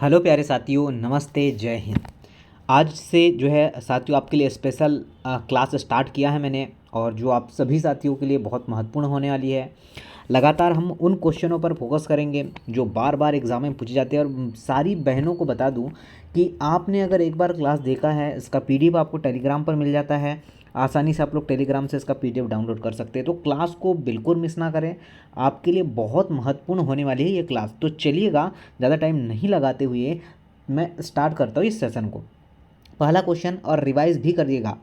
Hello प्यारे साथियों, नमस्ते, जय हिंद। आज से जो है साथियों आपके लिए स्पेशल क्लास स्टार्ट किया है मैंने, और जो आप सभी साथियों के लिए बहुत महत्वपूर्ण होने वाली है। लगातार हम उन क्वेश्चनों पर फोकस करेंगे जो बार बार एग्ज़ाम में पूछे जाते हैं। और सारी बहनों को बता दूं कि आपने अगर एक बार क्लास देखा है, इसका पीडीएफ आपको टेलीग्राम पर मिल जाता है। आसानी से आप लोग टेलीग्राम से इसका पीडीएफ डाउनलोड कर सकते हैं। तो क्लास को बिल्कुल मिस ना करें, आपके लिए बहुत महत्वपूर्ण होने वाली है ये क्लास। तो चलिएगा, ज़्यादा टाइम नहीं लगाते हुए मैं स्टार्ट करता हूँ इस सेशन को। पहला क्वेश्चन, और रिवाइज भी करिएगा,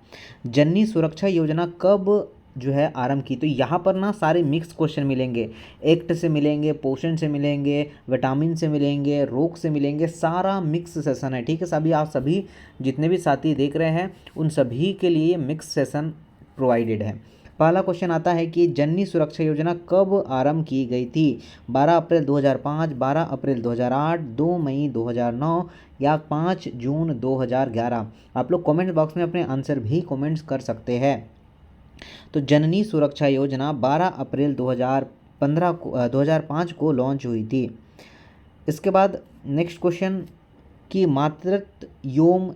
जननी सुरक्षा योजना कब जो है आरंभ की। तो यहाँ पर ना सारे मिक्स क्वेश्चन मिलेंगे। एक्ट से मिलेंगे, पोषण से मिलेंगे, विटामिन से मिलेंगे, रोग से मिलेंगे, सारा मिक्स सेशन है। ठीक है सभी, आप सभी जितने भी साथी देख रहे हैं उन सभी के लिए मिक्स सेशन प्रोवाइडेड है। पहला क्वेश्चन आता है कि जननी सुरक्षा योजना कब आरंभ की गई थी। 12 अप्रैल 2005, 12 अप्रैल 2008, 2 मई 2009 या 5 जून 2011। आप लोग कमेंट बॉक्स में अपने आंसर भी कमेंट्स कर सकते हैं। तो जननी सुरक्षा योजना 12 अप्रैल 2005 को लॉन्च हुई थी। इसके बाद नेक्स्ट क्वेश्चन कि मातृत्व एवं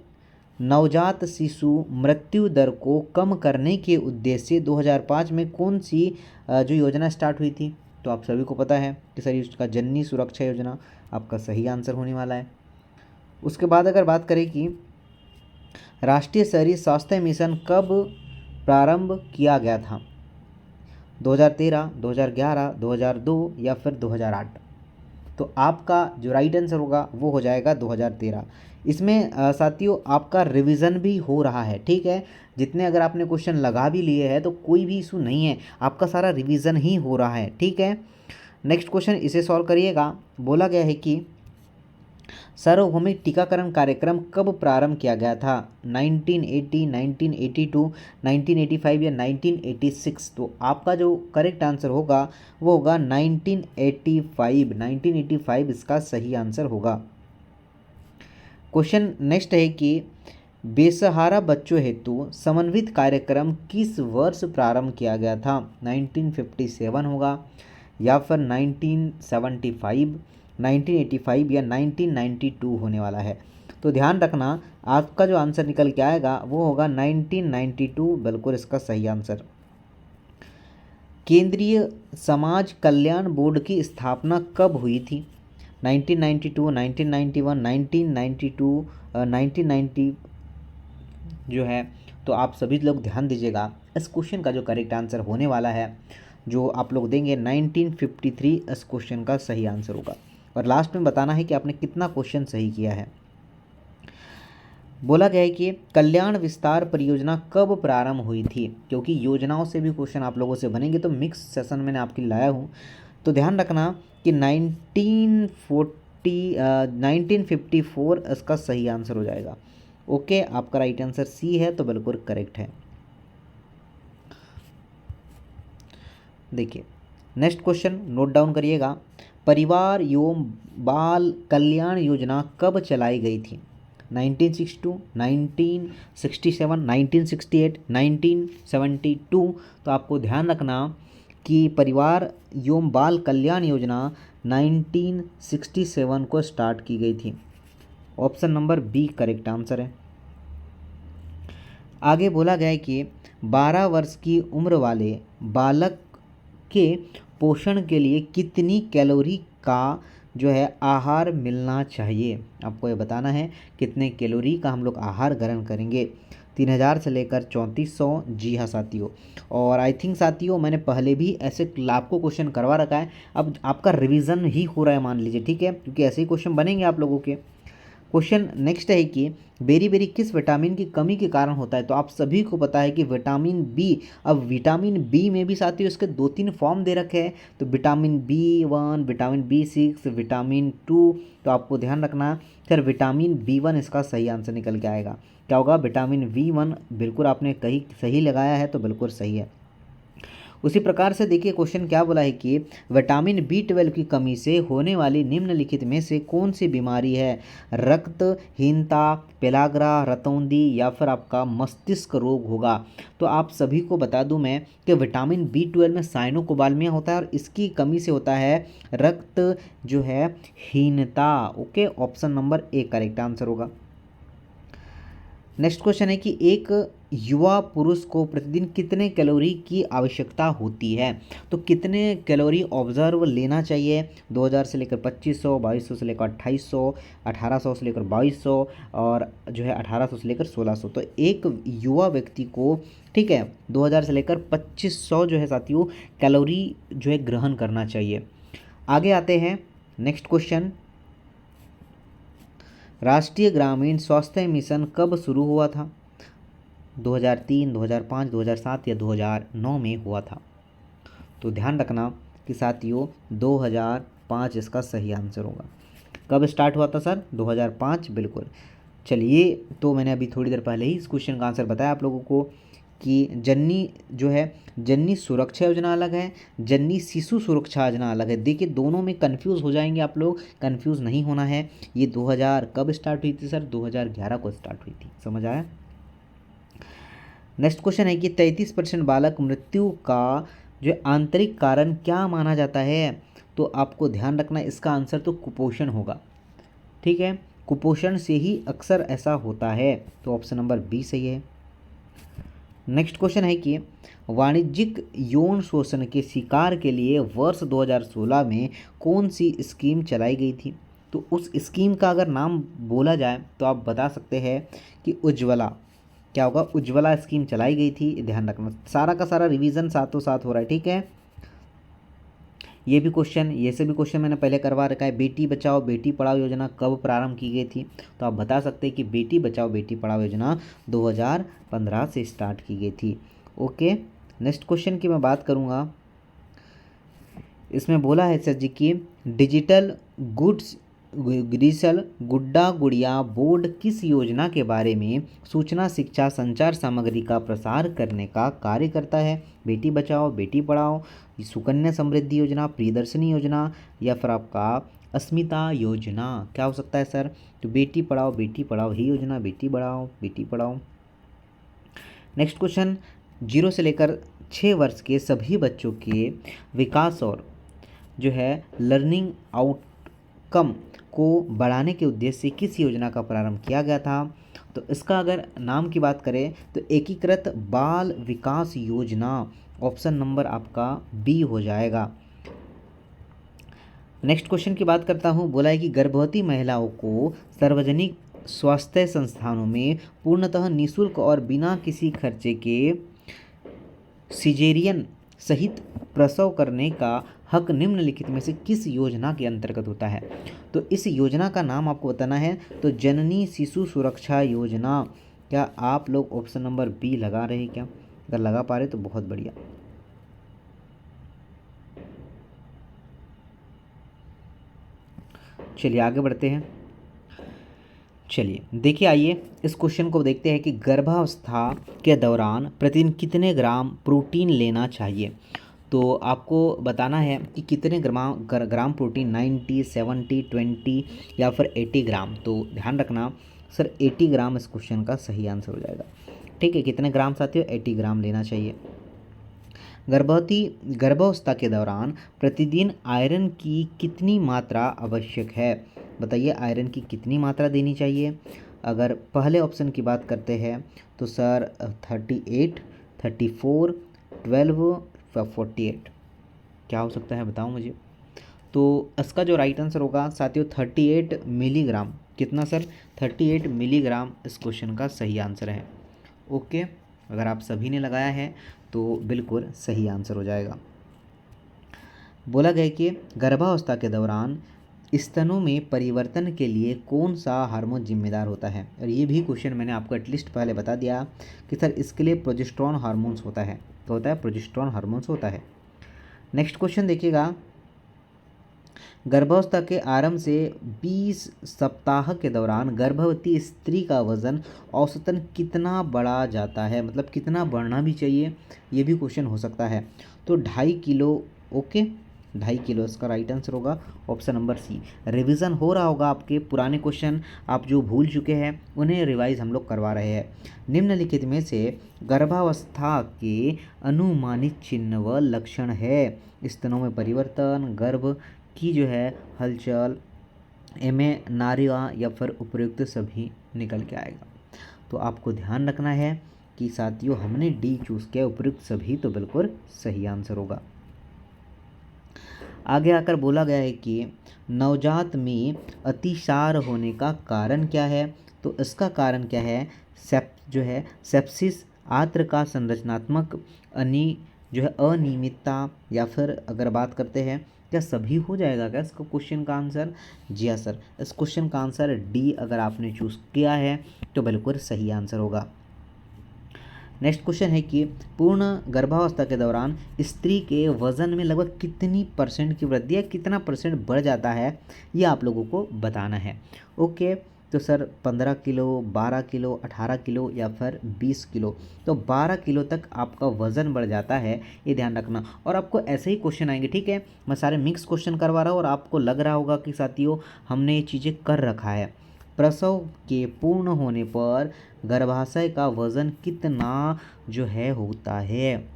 नवजात शिशु मृत्यु दर को कम करने के उद्देश्य से 2005 में कौन सी जो योजना स्टार्ट हुई थी। तो आप सभी को पता है कि सर इसका जननी सुरक्षा योजना आपका सही आंसर होने वाला है। उसके बाद अगर बात करें कि राष्ट्रीय शहरी स्वास्थ्य मिशन कब प्रारंभ किया गया था, 2013, 2011, 2002 या फिर 2008। तो आपका जो राइट आंसर होगा वो हो जाएगा 2013। इसमें साथियों आपका रिवीजन भी हो रहा है। ठीक है, जितने अगर आपने क्वेश्चन लगा भी लिए हैं तो कोई भी इशू नहीं है, आपका सारा रिवीजन ही हो रहा है। ठीक है, नेक्स्ट क्वेश्चन इसे सॉल्व करिएगा। बोला गया है कि सार्वभौमिक टीकाकरण कार्यक्रम कब प्रारंभ किया गया था, 1980, 1982, 1985 या 1986। तो आपका जो करेक्ट आंसर होगा वो होगा 1985। 1985 इसका सही आंसर होगा। क्वेश्चन नेक्स्ट है कि बेसहारा बच्चों हेतु समन्वित कार्यक्रम किस वर्ष प्रारंभ किया गया था, 1957 होगा या फिर 1975, 1985 या 1992 होने वाला है। तो ध्यान रखना, आपका जो आंसर निकल के आएगा वो होगा 1992, बिल्कुल इसका सही आंसर। केंद्रीय समाज कल्याण बोर्ड की स्थापना कब हुई थी, 1992, 1991, 1992, 1990 जो है। तो आप सभी लोग ध्यान दीजिएगा, इस क्वेश्चन का जो करेक्ट आंसर होने वाला है जो आप लोग देंगे 1953 इस क्वेश्चन का सही आंसर होगा। और लास्ट में बताना है कि आपने कितना क्वेश्चन सही किया है। बोला गया है कि कल्याण विस्तार परियोजना कब प्रारंभ हुई थी, क्योंकि योजनाओं से भी क्वेश्चन आप लोगों से बनेंगे तो मिक्स सेशन मैंने आपके लिए लाया हूँ। तो ध्यान रखना कि 1954 इसका सही आंसर हो जाएगा। ओके, आपका राइट आंसर सी है, तो बिल्कुल करेक्ट है। देखिए नेक्स्ट क्वेश्चन नोट डाउन करिएगा, परिवार एवं बाल कल्याण योजना कब चलाई गई थी, 1962, 1967, 1968, 1972। तो आपको ध्यान रखना कि परिवार एवं बाल कल्याण योजना 1967 को स्टार्ट की गई थी। Option number B correct answer है। आगे बोला गया है कि 12 वर्ष की उम्र वाले बालक के पोषण के लिए कितनी कैलोरी का जो है आहार मिलना चाहिए। आपको ये बताना है कितने कैलोरी का हम लोग आहार ग्रहण करेंगे, 3000 से लेकर 3400। जी हाँ साथियों, और आई थिंक साथियों मैंने पहले भी ऐसे आपको क्वेश्चन करवा रखा है, अब आपका रिवीजन ही हो रहा है मान लीजिए। ठीक है, क्योंकि ऐसे ही क्वेश्चन बनेंगे आप लोगों के। क्वेश्चन नेक्स्ट है कि बेरी बेरी किस विटामिन की कमी के कारण होता है। तो आप सभी को पता है कि विटामिन बी, अब विटामिन बी में भी साथियों इसके 2-3 फॉर्म दे रखे हैं। तो vitamin B1, vitamin B6, vitamin 2। तो आपको ध्यान रखना फिर विटामिन B1 इसका सही आंसर निकल के आएगा। क्या होगा, विटामिन B1। बिल्कुल आपने कहीं सही लगाया है, तो बिल्कुल सही है। उसी प्रकार से देखिए क्वेश्चन क्या बोला है कि विटामिन B12 की कमी से होने वाली निम्नलिखित में से कौन सी बीमारी है? रक्तहीनता, पेलाग्रा, रतौंधी या फिर आपका मस्तिष्क रोग होगा। तो आप सभी को बता दूं मैं कि विटामिन B12 में साइनोकोबाल्मिया होता है और इसकी कमी से होता है रक्त जो है हीनता। Okay, option number A correct answer होगा। नेक्स्ट क्वेश्चन है कि एक युवा पुरुष को प्रतिदिन कितने कैलोरी की आवश्यकता होती है? तो कितने कैलोरी ऑब्जर्व लेना चाहिए? 2000 से लेकर 2500, 2200 से लेकर 2800, 1800 से लेकर 2200 और जो है 1800 से लेकर 1600। तो एक युवा व्यक्ति को, ठीक है, 2000 से लेकर 2500 जो है साथियों कैलोरी जो है ग्रहण करना चाहिए। आगे आते हैं नेक्स्ट क्वेश्चन, राष्ट्रीय ग्रामीण स्वास्थ्य मिशन कब शुरू हुआ था? 2003, 2005, 2007 या 2009 में हुआ था? तो ध्यान रखना कि साथियों 2005 इसका सही आंसर होगा। कब स्टार्ट हुआ था सर? 2005, बिल्कुल। चलिए, तो मैंने अभी थोड़ी देर पहले ही इस क्वेश्चन का आंसर बताया आप लोगों को कि जननी जो है जननी सुरक्षा योजना अलग है, जननी शिशु सुरक्षा योजना अलग है। देखिए दोनों में कंफ्यूज हो जाएंगे आप लोग, कंफ्यूज नहीं होना है। ये 2000 कब स्टार्ट हुई थी सर? 2011 को स्टार्ट हुई थी, समझ आया? नेक्स्ट क्वेश्चन है कि 33% बालक मृत्यु का जो आंतरिक कारण क्या माना जाता है? तो आपको ध्यान रखना इसका आंसर तो कुपोषण होगा, ठीक है, कुपोषण से ही अक्सर ऐसा होता है। तो ऑप्शन नंबर बी सही है। नेक्स्ट क्वेश्चन है कि वाणिज्यिक यौन शोषण के शिकार के लिए वर्ष 2016 में कौन सी स्कीम चलाई गई थी? तो उस स्कीम का अगर नाम बोला जाए तो आप बता सकते हैं कि उज्ज्वला। क्या होगा? उज्ज्वला स्कीम चलाई गई थी। ध्यान रखना, सारा का सारा रिवीजन साथों साथ हो रहा है, ठीक है। ये भी क्वेश्चन, ये से भी क्वेश्चन मैंने पहले करवा रखा है। बेटी बचाओ बेटी पढ़ाओ योजना कब प्रारंभ की गई थी? तो आप बता सकते हैं कि बेटी बचाओ बेटी पढ़ाओ योजना 2015 से स्टार्ट की गई थी। ओके, नेक्स्ट क्वेश्चन की मैं बात करूँगा। इसमें बोला है सर जी कि डिजिटल गुड्स डिजिटल गुड्डा गुड़िया बोर्ड किस योजना के बारे में सूचना शिक्षा संचार सामग्री का प्रसार करने का कार्य करता है? बेटी बचाओ बेटी पढ़ाओ, सुकन्या समृद्धि योजना, प्रियदर्शनी योजना या फिर आपका अस्मिता योजना? क्या हो सकता है सर? तो बेटी पढ़ाओ ही योजना, बेटी बढ़ाओ बेटी पढ़ाओ। नेक्स्ट क्वेश्चन, 0 से लेकर 6 वर्ष के सभी बच्चों के विकास और जो है लर्निंग आउटकम को बढ़ाने के उद्देश्य से किस योजना का प्रारंभ किया गया था? तो इसका अगर नाम की बात करें तो एकीकृत बाल विकास योजना। ऑप्शन नंबर आपका बी हो जाएगा। नेक्स्ट क्वेश्चन की बात करता हूँ। बोला है कि गर्भवती महिलाओं को सार्वजनिक स्वास्थ्य संस्थानों में पूर्णतः निःशुल्क और बिना किसी खर्चे के सिजेरियन सहित प्रसव करने का हक निम्नलिखित में से किस योजना के अंतर्गत होता है? तो इस योजना का नाम आपको बताना है। तो जननी शिशु सुरक्षा योजना। क्या आप लोग ऑप्शन नंबर बी लगा रहे हैं क्या? अगर लगा पा रहे तो बहुत बढ़िया। चलिए आगे बढ़ते हैं। चलिए देखिए, आइए इस क्वेश्चन को देखते हैं कि गर्भावस्था के दौरान प्रतिदिन कितने ग्राम प्रोटीन लेना चाहिए? तो आपको बताना है कि कितने ग्राम प्रोटीन, 90, 70, 20 या फिर 80 ग्राम। तो ध्यान रखना सर 80 ग्राम इस क्वेश्चन का सही आंसर हो जाएगा, ठीक है। कितने ग्राम साथियों? 80 ग्राम लेना चाहिए। गर्भावस्था के दौरान प्रतिदिन आयरन की कितनी मात्रा आवश्यक है? बताइए आयरन की कितनी मात्रा देनी चाहिए? अगर पहले ऑप्शन की बात करते हैं तो सर 38, 34, 12, 48। क्या हो सकता है बताओ मुझे। तो इसका जो राइट आंसर होगा साथियों 38 मिलीग्राम। कितना सर? 38 मिलीग्राम इस क्वेश्चन का सही आंसर है। ओके, अगर आप सभी ने लगाया है तो बिल्कुल सही आंसर हो जाएगा। बोला गया कि गर्भावस्था के दौरान स्तनों में परिवर्तन के लिए कौन सा हार्मोन जिम्मेदार होता है? और ये भी क्वेश्चन मैंने आपको एटलीस्ट पहले बता दिया कि सर इसके लिए प्रोजेस्टेरोन हार्मोन्स होता है। तो होता है प्रोजेस्टेरोन हार्मोन्स होता है। नेक्स्ट क्वेश्चन देखिएगा, गर्भावस्था के आरंभ से 20 सप्ताह के दौरान गर्भवती स्त्री का वजन औसतन कितना बढ़ा जाता है? मतलब कितना बढ़ना भी चाहिए, ये भी क्वेश्चन हो सकता है। तो 2.5 किलो। ओके, 2.5 किलो इसका राइट आंसर होगा ऑप्शन नंबर सी। रिवीजन हो रहा होगा आपके, पुराने क्वेश्चन आप जो भूल चुके हैं उन्हें रिवाइज हम लोग करवा रहे हैं। निम्नलिखित में से गर्भावस्था के अनुमानित चिन्ह व लक्षण है। स्तनों में परिवर्तन, गर्भ की जो है हलचल, एमे नारिया या फिर उपयुक्त सभी निकल के आएगा। तो आपको ध्यान रखना है कि साथियों हमने डी चूज़ किया, उपयुक्त सभी, तो बिल्कुल सही आंसर होगा। आगे आकर बोला गया है कि नवजात में अतिसार होने का कारण क्या है। तो इसका कारण क्या है, जो है सेप्सिस, आंत्र का संरचनात्मक जो है अनियमितता, या फिर अगर बात करते हैं क्या सभी हो जाएगा क्या इसका क्वेश्चन का आंसर। जी हाँ सर, इस क्वेश्चन का आंसर डी अगर आपने चूज़ किया है तो बिल्कुल सही आंसर होगा। नेक्स्ट क्वेश्चन है कि पूर्ण गर्भावस्था के दौरान स्त्री के वजन में लगभग कितनी % की वृद्धि है, कितना % बढ़ जाता है, ये आप लोगों को बताना है। ओके, तो सर 15 किलो, 12 किलो, 18 किलो या फिर 20 किलो। तो 12 किलो तक आपका वज़न बढ़ जाता है, ये ध्यान रखना। और आपको ऐसे ही क्वेश्चन आएंगे, ठीक है, मैं सारे मिक्स क्वेश्चन करवा रहा हूँ और आपको लग रहा होगा कि साथियों हमने ये चीज़ें कर रखा है। प्रसव के पूर्ण होने पर गर्भाशय का वज़न कितना जो है होता है,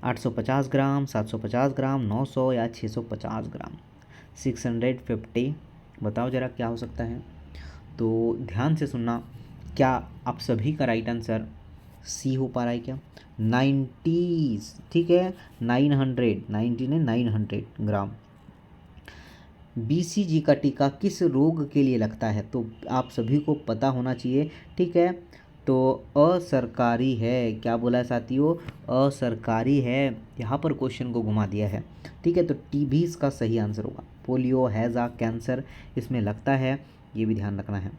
850 ग्राम, 750 ग्राम, 900 या 650 ग्राम, 650। बताओ ज़रा क्या हो सकता है। तो ध्यान से सुनना, क्या आप सभी का राइट आंसर सी हो पा रहा है क्या, 90, ठीक है, 900 ग्राम। BCG का टीका किस रोग के लिए लगता है, तो आप सभी को पता होना चाहिए, ठीक है। तो असरकारी है, क्या बोला है साथियों, असरकारी है, यहाँ पर क्वेश्चन को घुमा दिया है, ठीक है। तो TB इसका सही आंसर होगा। पोलियो, हैज़ा, कैंसर इसमें लगता है, ये भी ध्यान रखना है।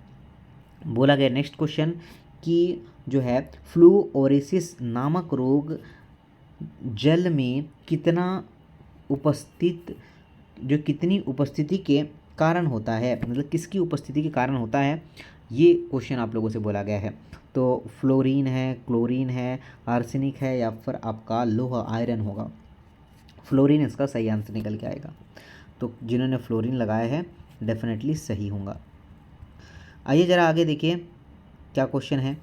बोला गया नेक्स्ट क्वेश्चन कि जो है फ्लूओरेसिस नामक रोग जल में कितनी उपस्थिति के कारण होता है, मतलब किसकी उपस्थिति के कारण होता है, ये क्वेश्चन आप लोगों से बोला गया है। तो फ्लोरीन है, क्लोरीन है, आर्सेनिक है या फिर आपका लोहा आयरन होगा। फ्लोरीन इसका सही आंसर निकल के आएगा। तो जिन्होंने फ्लोरीन लगाया है डेफिनेटली सही होगा। आइए ज़रा आगे देखिए क्या क्वेश्चन है।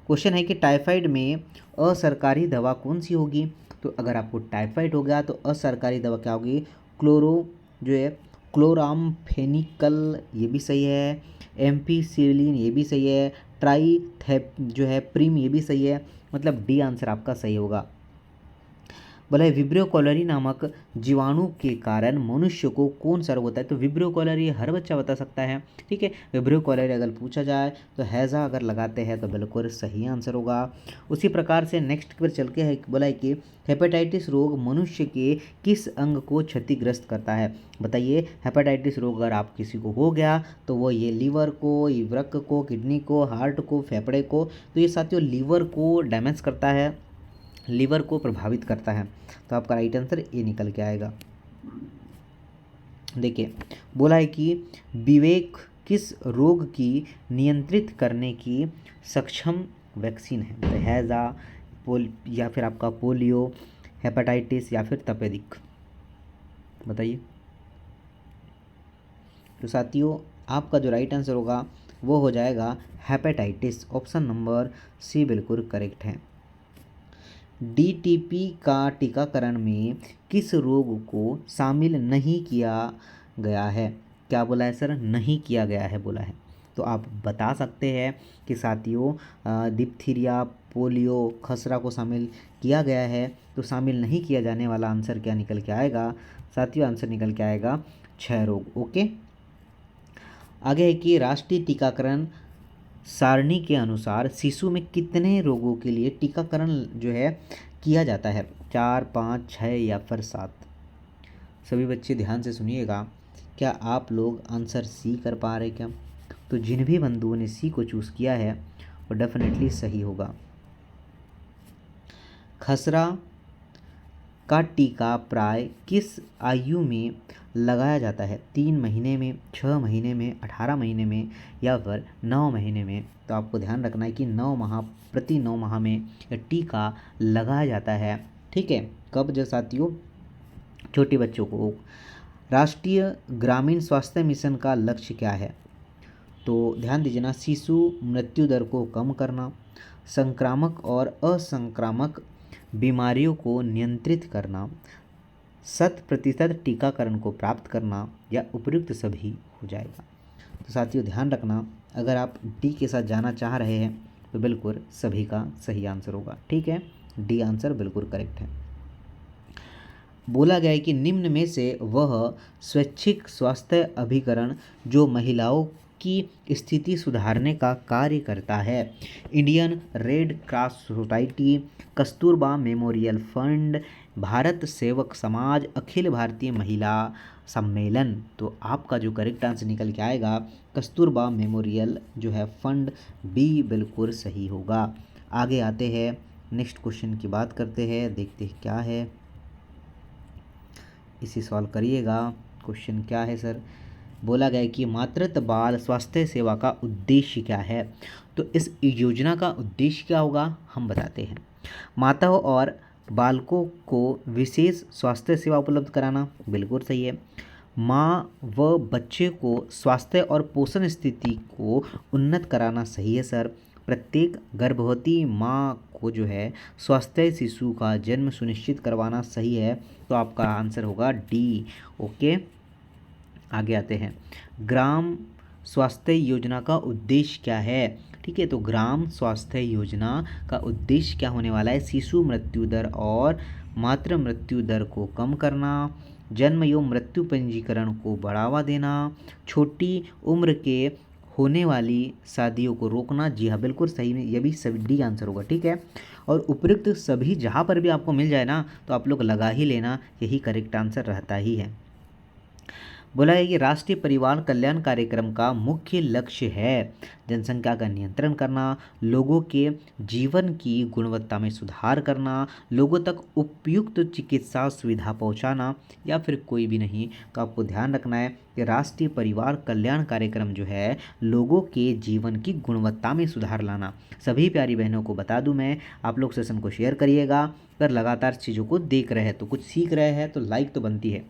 क्वेश्चन है कि टाइफाइड में असरकारी दवा कौन सी होगी। तो अगर आपको टाइफाइड हो गया तो असरकारी दवा क्या होगी, क्लोरामफेनिकल, ये भी सही है, एम्पिसिलिन ये भी सही है, प्रिम ये भी सही है, मतलब डी आंसर आपका सही होगा। बोला है विब्रियो कॉलरी नामक जीवाणु के कारण मनुष्य को कौन सा रोग होता है। तो विब्रियो कॉलरी हर बच्चा बता सकता है, ठीक है। विब्रियो कॉलरी अगर पूछा जाए तो हैज़ा अगर लगाते हैं तो बिल्कुल सही आंसर होगा। उसी प्रकार से नेक्स्ट पर चल के है, बोला है कि हेपेटाइटिस रोग मनुष्य के किस अंग को क्षतिग्रस्त करता है। बताइए, हेपेटाइटिस रोग अगर आप किसी को हो गया तो वो ये लीवर को, वृक्क को, किडनी को, हार्ट को, फेफड़े को, तो ये साथियों लीवर को डैमेज करता है, लीवर को प्रभावित करता है। तो आपका राइट आंसर ये निकल के आएगा। देखिए बोला है कि विवेक किस रोग की नियंत्रित करने की सक्षम वैक्सीन है। तो हैज़ा, या फिर आपका पोलियो, हेपेटाइटिस या फिर तपेदिक, बताइए। तो साथियों आपका जो राइट आंसर होगा वो हो जाएगा हेपेटाइटिस, ऑप्शन नंबर सी बिल्कुल करेक्ट है। DTP का टीकाकरण में किस रोग को शामिल नहीं किया गया है। क्या बोला है सर, नहीं किया गया है बोला है। तो आप बता सकते हैं कि साथियों डिप्थीरिया, पोलियो, खसरा को शामिल किया गया है। तो शामिल नहीं किया जाने वाला आंसर क्या निकल के आएगा साथियों, आंसर निकल के आएगा क्षय रोग। ओके, आगे है कि राष्ट्रीय टीकाकरण सारणी के अनुसार शिशु में कितने रोगों के लिए टीकाकरण जो है किया जाता है, 4, 5, 6 या फिर 7। सभी बच्चे ध्यान से सुनिएगा, क्या आप लोग आंसर सी कर पा रहे क्या। तो जिन भी बंधुओं ने सी को चूज़ किया है वो डेफिनेटली सही होगा। खसरा का टीका प्राय किस आयु में लगाया जाता है, 3 महीने में, 6 महीने में, 18 महीने में या फिर 9 महीने में। तो आपको ध्यान रखना है कि प्रति 9 माह में टीका लगाया जाता है, ठीक है, कब जब साथियों, छोटे बच्चों को। राष्ट्रीय ग्रामीण स्वास्थ्य मिशन का लक्ष्य क्या है? तो ध्यान दीजिए ना, शिशु मृत्यु दर को कम करना, संक्रामक और असंक्रामक बीमारियों को नियंत्रित करना, 100% टीकाकरण को प्राप्त करना, या उपयुक्त सभी हो जाएगा। तो साथियों ध्यान रखना, अगर आप डी के साथ जाना चाह रहे हैं तो बिल्कुल सभी का सही आंसर होगा। ठीक है, डी आंसर बिल्कुल करेक्ट है। बोला गया है कि निम्न में से वह स्वैच्छिक स्वास्थ्य अभिकरण जो महिलाओं की स्थिति सुधारने का कार्य करता है। Indian red cross society, Kasturba memorial fund, Bharat सेवक समाज, अखिल भारतीय महिला सम्मेलन। तो आपका जो करेक्ट आंसर निकल के आएगा कस्तूरबा मेमोरियल जो है फंड, बी बिल्कुल सही होगा। आगे आते हैं, नेक्स्ट क्वेश्चन की बात करते हैं, देखते हैं क्या है, इसे सॉल्व करिएगा। क्वेश्चन क्या है सर? बोला गया है कि मातृत्व बाल स्वास्थ्य सेवा का उद्देश्य क्या है? तो इस योजना का उद्देश्य क्या होगा हम बताते हैं। माताओं और बालकों को विशेष स्वास्थ्य सेवा उपलब्ध कराना, बिल्कुल सही है। माँ व बच्चे को स्वास्थ्य और पोषण स्थिति को उन्नत कराना, सही है सर। प्रत्येक गर्भवती माँ को जो है स्वास्थ्य शिशु का जन्म सुनिश्चित करवाना, सही है। तो आपका आंसर होगा डी। ओके, आगे आते हैं, ग्राम स्वास्थ्य योजना का उद्देश्य क्या है? ठीक है, तो ग्राम स्वास्थ्य योजना का उद्देश्य क्या होने वाला है? शिशु मृत्यु दर और मातृ मृत्यु दर को कम करना, जन्म एवं मृत्यु पंजीकरण को बढ़ावा देना, छोटी उम्र के होने वाली शादियों को रोकना। जी हाँ, बिल्कुल सही में, ये भी सभी डी आंसर होगा। ठीक है, और उपयुक्त सभी जहाँ पर भी आपको मिल जाए ना तो आप लोग लगा ही लेना, यही करेक्ट आंसर रहता ही है। बोला है कि राष्ट्रीय परिवार कल्याण कार्यक्रम का मुख्य लक्ष्य है जनसंख्या का नियंत्रण करना, लोगों के जीवन की गुणवत्ता में सुधार करना, लोगों तक उपयुक्त चिकित्सा सुविधा पहुंचाना, या फिर कोई भी नहीं। तो आपको ध्यान रखना है कि राष्ट्रीय परिवार कल्याण कार्यक्रम जो है लोगों के जीवन की गुणवत्ता में सुधार लाना। सभी प्यारी बहनों को बता दूं मैं, आप लोग सेशन को शेयर करिएगा। अगर लगातार चीज़ों को देख रहे हैं तो कुछ सीख रहे हैं तो लाइक तो बनती है।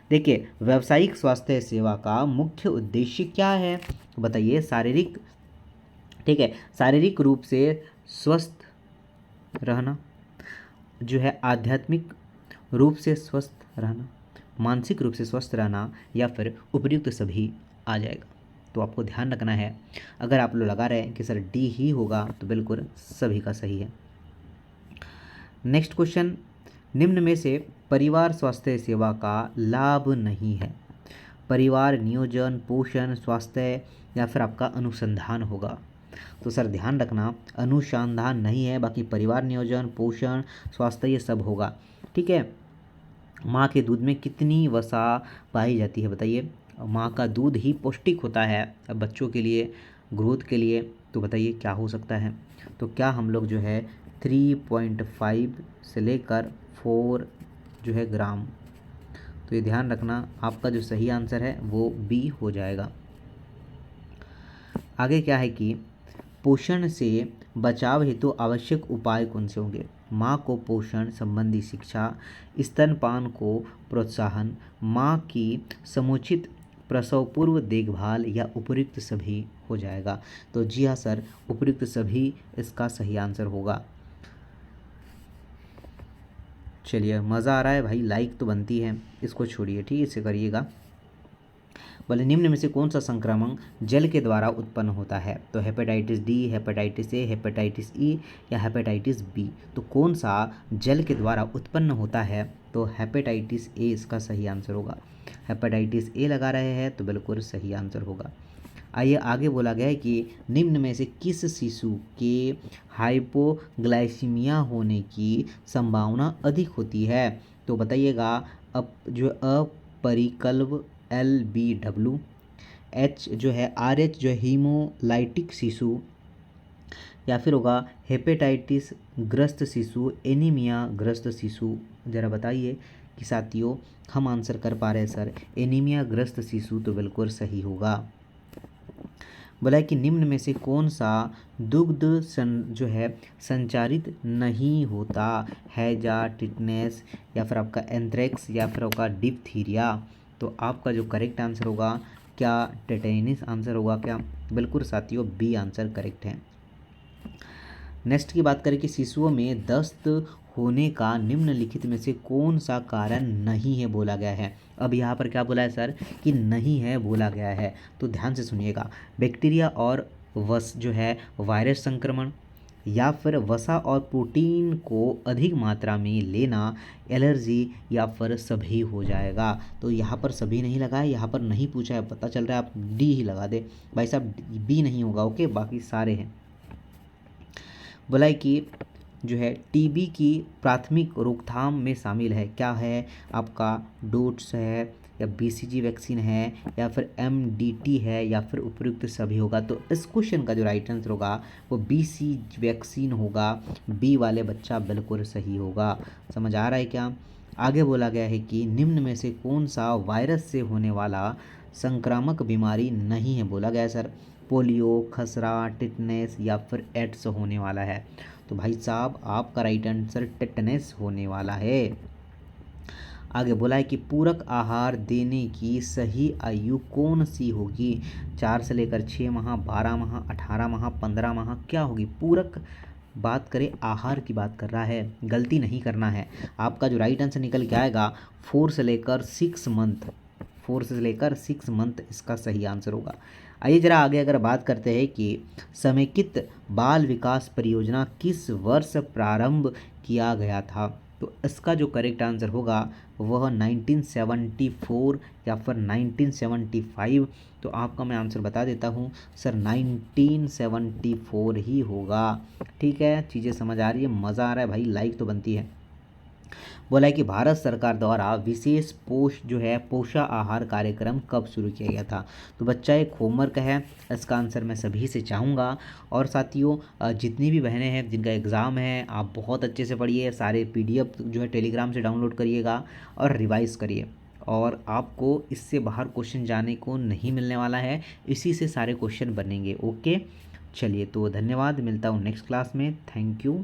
देखिए, व्यावसायिक स्वास्थ्य सेवा का मुख्य उद्देश्य क्या है? तो बताइए। शारीरिक, ठीक है, शारीरिक रूप से स्वस्थ रहना, जो है आध्यात्मिक रूप से स्वस्थ रहना, मानसिक रूप से स्वस्थ रहना, या फिर उपयुक्त सभी आ जाएगा। तो आपको ध्यान रखना है, अगर आप लोग लगा रहे हैं कि सर डी ही होगा तो बिल्कुल सभी का सही है। नेक्स्ट क्वेश्चन, निम्न में से परिवार स्वास्थ्य सेवा का लाभ नहीं है? परिवार नियोजन, पोषण, स्वास्थ्य, या फिर आपका अनुसंधान होगा। तो सर ध्यान रखना, अनुसंधान नहीं है, बाकी परिवार नियोजन, पोषण, स्वास्थ्य ये सब होगा। ठीक है, माँ के दूध में कितनी वसा पाई जाती है बताइए? माँ का दूध ही पौष्टिक होता है अब बच्चों के लिए, ग्रोथ के लिए। तो बताइए क्या हो सकता है? तो क्या हम लोग जो है 3.5 से लेकर 4 जो है ग्राम। तो ये ध्यान रखना, आपका जो सही आंसर है वो बी हो जाएगा। आगे क्या है कि पोषण से बचाव हेतु आवश्यक उपाय कौन से होंगे? माँ को पोषण संबंधी शिक्षा, स्तनपान को प्रोत्साहन, माँ की समुचित प्रसव पूर्व देखभाल, या उपयुक्त सभी हो जाएगा। तो जी हाँ सर, उपयुक्त सभी इसका सही आंसर होगा। चलिए, मज़ा आ रहा है भाई, लाइक तो बनती है, इसको छोड़िए, ठीक है, इसे करिएगा। बोले निम्न में से कौन सा संक्रमण जल के द्वारा उत्पन्न होता है? तो hepatitis D, hepatitis A, hepatitis E, या हेपेटाइटिस बी। तो कौन सा जल के द्वारा उत्पन्न होता है? तो हेपेटाइटिस ए इसका सही आंसर होगा। हेपेटाइटिस ए लगा रहे हैं तो बिल्कुल सही आंसर होगा। आइए आगे, बोला गया है कि निम्न में से किस शिशु के हाइपोग्लाइसीमिया होने की संभावना अधिक होती है? तो बताइएगा। अब जो अपरिकल्व LBW, एच जो है RH जो है हीमोलाइटिक शिशु, या फिर होगा हेपेटाइटिस ग्रस्त शिशु, एनीमिया ग्रस्त शिशु। ज़रा बताइए कि साथियों हम आंसर कर पा रहे हैं सर एनीमिया ग्रस्त शिशु, तो बिल्कुल सही होगा। बोला है कि निम्न में से कौन सा दुग्ध जो है संचारित नहीं होता, हैजा, टिटनेस, या फिर आपका एंथ्रेक्स, या फिर आपका डिप्थीरिया। तो आपका जो करेक्ट आंसर होगा क्या टेटेनिस आंसर होगा क्या? बिल्कुल साथियों, बी आंसर करेक्ट है। नेक्स्ट की बात करें कि शिशुओं में दस्त होने का निम्नलिखित में से कौन सा कारण नहीं है बोला गया है। अब यहाँ पर क्या बोला है सर कि नहीं है बोला गया है, तो ध्यान से सुनिएगा। बैक्टीरिया और जो है वायरस संक्रमण, या फिर वसा और प्रोटीन को अधिक मात्रा में लेना, एलर्जी, या फिर सभी हो जाएगा। तो यहाँ पर सभी नहीं लगा है, यहाँ पर नहीं पूछा है, पता चल रहा है, आप डी ही लगा दे भाई साहब, बी नहीं होगा। ओके, बाकी सारे हैं। बोला है कि जो है टीबी की प्राथमिक रोकथाम में शामिल है, क्या है आपका? डोट्स है, या बीसीजी वैक्सीन है, या फिर एमडीटी है, या फिर उपयुक्त सभी होगा। तो इस क्वेश्चन का जो राइट आंसर होगा वो बीसीजी वैक्सीन होगा। बी वाले बच्चा बिल्कुल सही होगा। समझ आ रहा है क्या? आगे बोला गया है कि निम्न में से कौन सा वायरस से होने वाला संक्रामक बीमारी नहीं है बोला गया है सर। पोलियो, खसरा, टिटनेस, या फिर एड्स होने वाला है। तो भाई साहब आपका राइट आंसर टिटनेस होने वाला है। आगे बोला है कि पूरक आहार देने की सही आयु कौन सी होगी? 4 से लेकर 6 माह, 12 माह, 18 माह, 15 माह, क्या होगी? पूरक बात करें आहार की बात कर रहा है, गलती नहीं करना है। आपका जो राइट आंसर निकल के आएगा 4 से लेकर 6 मंथ, 4 से लेकर 6 मंथ इसका सही आंसर होगा। आइए जरा आगे अगर बात करते हैं कि समेकित बाल विकास परियोजना किस वर्ष प्रारंभ किया गया था, तो इसका जो करेक्ट आंसर होगा वह 1974 या फिर 1975। तो आपका मैं आंसर बता देता हूँ सर, 1974 ही होगा। ठीक है, चीज़ें समझ आ रही है, मज़ा आ रहा है भाई, लाइक तो बनती है। बोला है कि भारत सरकार द्वारा विशेष पोषा आहार कार्यक्रम कब शुरू किया गया था। तो बच्चा एक होमवर्क है, इसका आंसर मैं सभी से चाहूँगा। और साथियों जितनी भी बहनें हैं जिनका एग्ज़ाम है, आप बहुत अच्छे से पढ़िए, सारे PDF जो है टेलीग्राम से डाउनलोड करिएगा और रिवाइज़ करिए। और आपको इससे बाहर क्वेश्चन जाने को नहीं मिलने वाला है, इसी से सारे क्वेश्चन बनेंगे। ओके, चलिए तो धन्यवाद, मिलता हूँ नेक्स्ट क्लास में। Thank you.